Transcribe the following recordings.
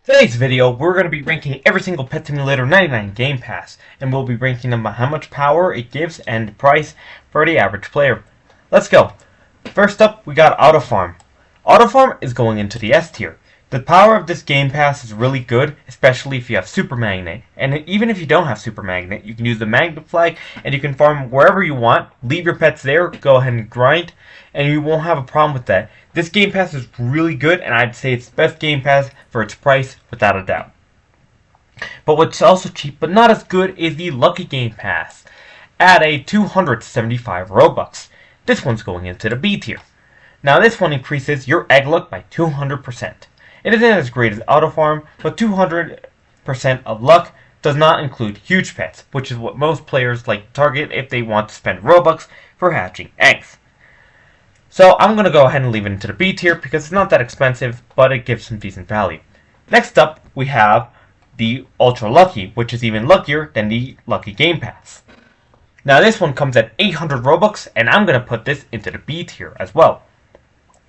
Today's video, we're going to be ranking every single Pet Simulator 99 Game Pass, and we'll be ranking them by how much power it gives and the price for the average player. Let's go. First up, we got Autofarm. Autofarm is going into the S tier. The power of this Game Pass is really good, especially if you have Super Magnet, and even if you don't have Super Magnet, you can use the Magnet Flag, and you can farm wherever you want, leave your pets there, go ahead and grind, and you won't have a problem with that. This Game Pass is really good, and I'd say it's the best Game Pass for its price, without a doubt. But what's also cheap, but not as good, is the Lucky Game Pass, at a 275 Robux. This one's going into the B tier. Now this one increases your egg luck by 200%. It isn't as great as Autofarm, but 200% of luck does not include huge pets, which is what most players like to target if they want to spend Robux for hatching eggs. So I'm going to go ahead and leave it into the B tier because it's not that expensive, but it gives some decent value. Next up, we have the Ultra Lucky, which is even luckier than the Lucky Game Pass. Now this one comes at 800 Robux, and I'm going to put this into the B tier as well.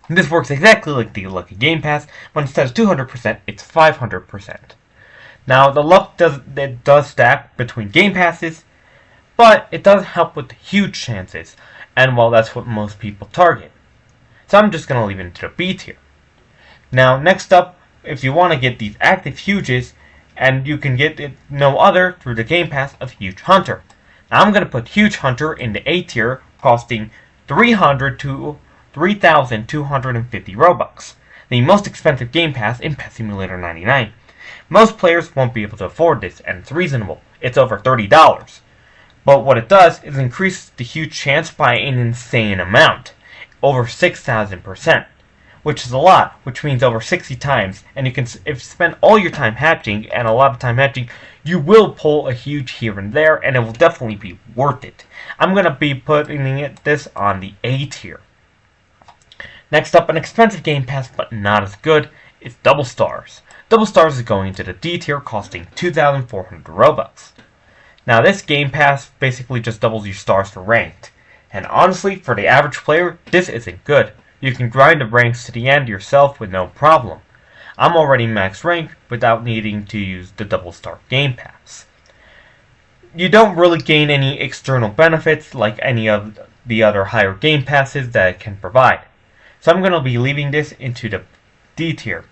This works exactly like the Lucky Game Pass, but instead of 200%, it's 500%. Now, the luck does stack between Game Passes, but it does help with huge chances, and well, that's what most people target. So I'm just going to leave it into the B tier. Now, next up, if you want to get these active huges, and you can get it no other through the Game Pass of Huge Hunter. Now, I'm going to put Huge Hunter in the A tier, costing 300 to 3,250 Robux, the most expensive Game Pass in Pet Simulator 99. Most players won't be able to afford this, and it's reasonable. It's over $30. But what it does is increase the huge chance by an insane amount, over 6,000%, which is a lot, which means over 60 times. And you can, if you spend all your time hatching, and a lot of time hatching, you will pull a huge here and there, and it will definitely be worth it. I'm going to be putting this on the A tier. Next up, an expensive Game Pass, but not as good, is Double Stars. Double Stars is going into the D tier, costing 2,400 Robux. Now, this Game Pass basically just doubles your stars for ranked. And honestly, for the average player, this isn't good. You can grind the ranks to the end yourself with no problem. I'm already max ranked without needing to use the Double Star Game Pass. You don't really gain any external benefits like any of the other higher Game Passes that it can provide. So I'm going to be leaving this into the D tier.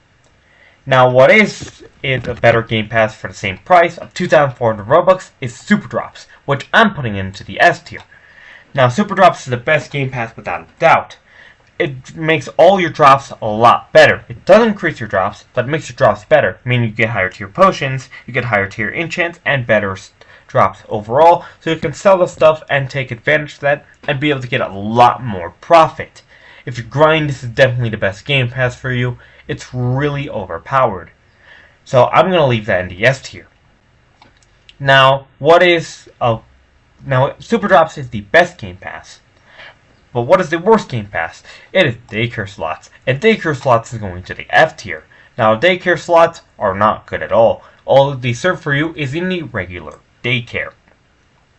Now what is a better Game Pass for the same price of 2,400 Robux is Super Drops, which I'm putting into the S tier. Now Super Drops is the best Game Pass without a doubt. It makes all your drops a lot better. It doesn't increase your drops, but it makes your drops better, meaning you get higher tier potions, you get higher tier enchants, and better drops overall, so you can sell the stuff and take advantage of that and be able to get a lot more profit. If you grind, this is definitely the best Game Pass for you. It's really overpowered. So I'm going to leave that in the S tier. Now, Super Drops is the best Game Pass. But what is the worst Game Pass? It is Daycare Slots. And Daycare Slots is going to the F tier. Now, Daycare Slots are not good at all. All they serve for you is in the regular daycare.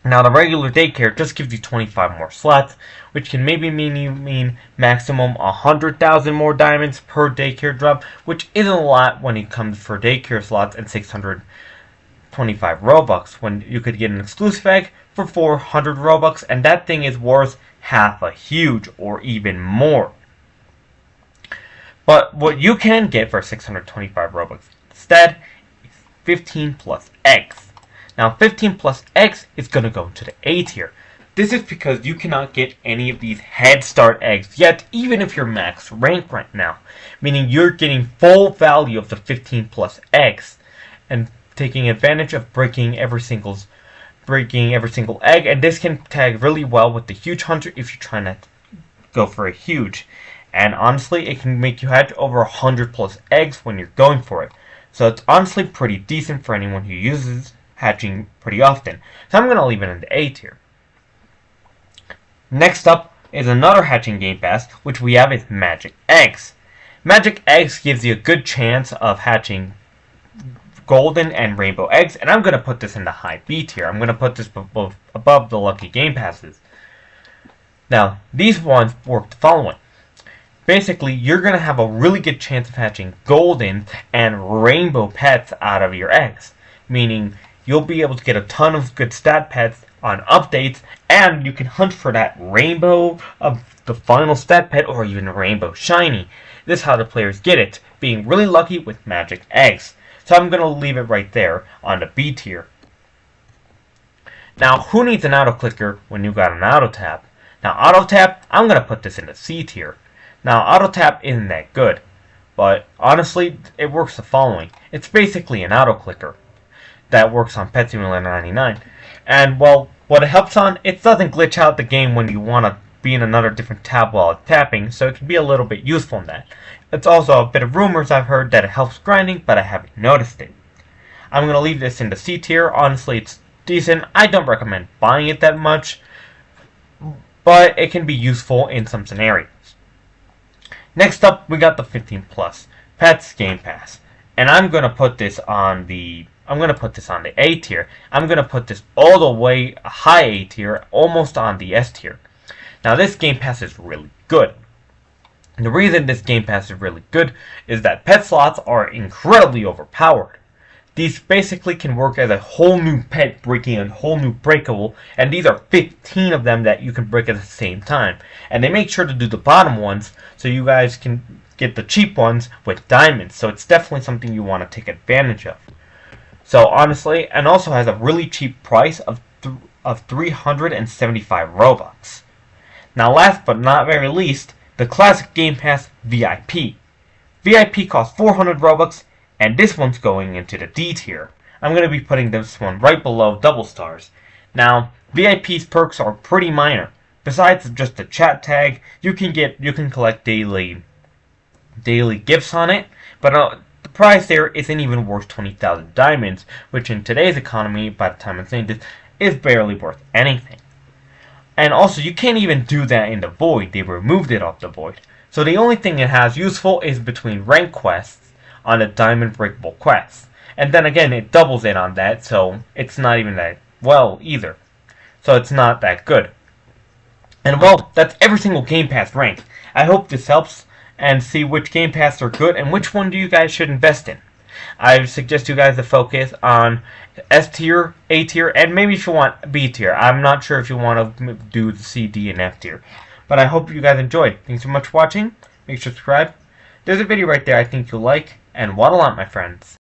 Now, the regular daycare just gives you 25 more slots, which can maybe mean maximum 100,000 more diamonds per daycare drop, which isn't a lot when it comes for daycare slots and 625 Robux, when you could get an exclusive egg for 400 Robux, and that thing is worth half a huge or even more. But what you can get for 625 Robux instead is 15 plus eggs. Now, 15 plus eggs is going to go to the A tier. This is because you cannot get any of these head start eggs yet, even if you're max rank right now. Meaning you're getting full value of the 15 plus eggs and taking advantage of breaking every single egg. And this can tag really well with the Huge Hunter if you're trying to go for a huge. And honestly, it can make you hatch over 100 plus eggs when you're going for it. So it's honestly pretty decent for anyone who uses hatching pretty often. So I'm going to leave it in the A tier. Next up is another hatching Game Pass, which we have is Magic Eggs. Magic Eggs gives you a good chance of hatching golden and rainbow eggs, and I'm going to put this in the high B tier. I'm going to put this above the Lucky Game Passes. Now, these ones work the following. Basically, you're going to have a really good chance of hatching golden and rainbow pets out of your eggs. Meaning, you'll be able to get a ton of good stat pets on updates, and you can hunt for that rainbow of the final stat pet or even a rainbow shiny. This is how the players get it, being really lucky with magic eggs. So I'm going to leave it right there on the B tier. Now, who needs an auto clicker when you got an auto tap? Now, auto tap, I'm going to put this in the C tier. Now, auto tap isn't that good, but honestly, it works the following. It's basically an auto clicker that works on Pet Simulator 99. And, well, what it helps on, it doesn't glitch out the game when you want to be in another different tab while it's tapping, so it can be a little bit useful in that. It's also a bit of rumors I've heard that it helps grinding, but I haven't noticed it. I'm going to leave this in the C tier. Honestly, it's decent. I don't recommend buying it that much, but it can be useful in some scenarios. Next up, we got the 15 plus Pets Gamepass, and I'm gonna put this on the A tier. I'm gonna put this all the way high A tier, almost on the S tier. Now, this Gamepass is really good. And the reason this Gamepass is really good is that pet slots are incredibly overpowered. These basically can work as a whole new pet, breaking a whole new breakable, and these are 15 of them that you can break at the same time. And they make sure to do the bottom ones so you guys can get the cheap ones with diamonds, so it's definitely something you want to take advantage of. So honestly, and also has a really cheap price of 375 Robux. Now, last but not very least, the classic Gamepass VIP. VIP costs 400 Robux, and this one's going into the D tier. I'm going to be putting this one right below double stars. Now, VIP's perks are pretty minor. Besides just the chat tag, you can collect daily gifts on it, but the price there isn't even worth 20,000 diamonds, which in today's economy, by the time I'm saying this, is barely worth anything. And also, you can't even do that in the Void. They removed it off the Void. So the only thing it has useful is between rank quests on the diamond breakable quests. And then again, it doubles it on that, so it's not even that well either. So it's not that good. And well, that's every single Game Pass rank. I hope this helps and see which Game Pass are good and which one do you guys should invest in. I suggest you guys to focus on S tier, A tier, and maybe if you want B tier. I'm not sure if you want to do the C, D, and F tier. But I hope you guys enjoyed. Thanks so much for watching. Make sure to subscribe. There's a video right there I think you'll like. And waddle on, my friends.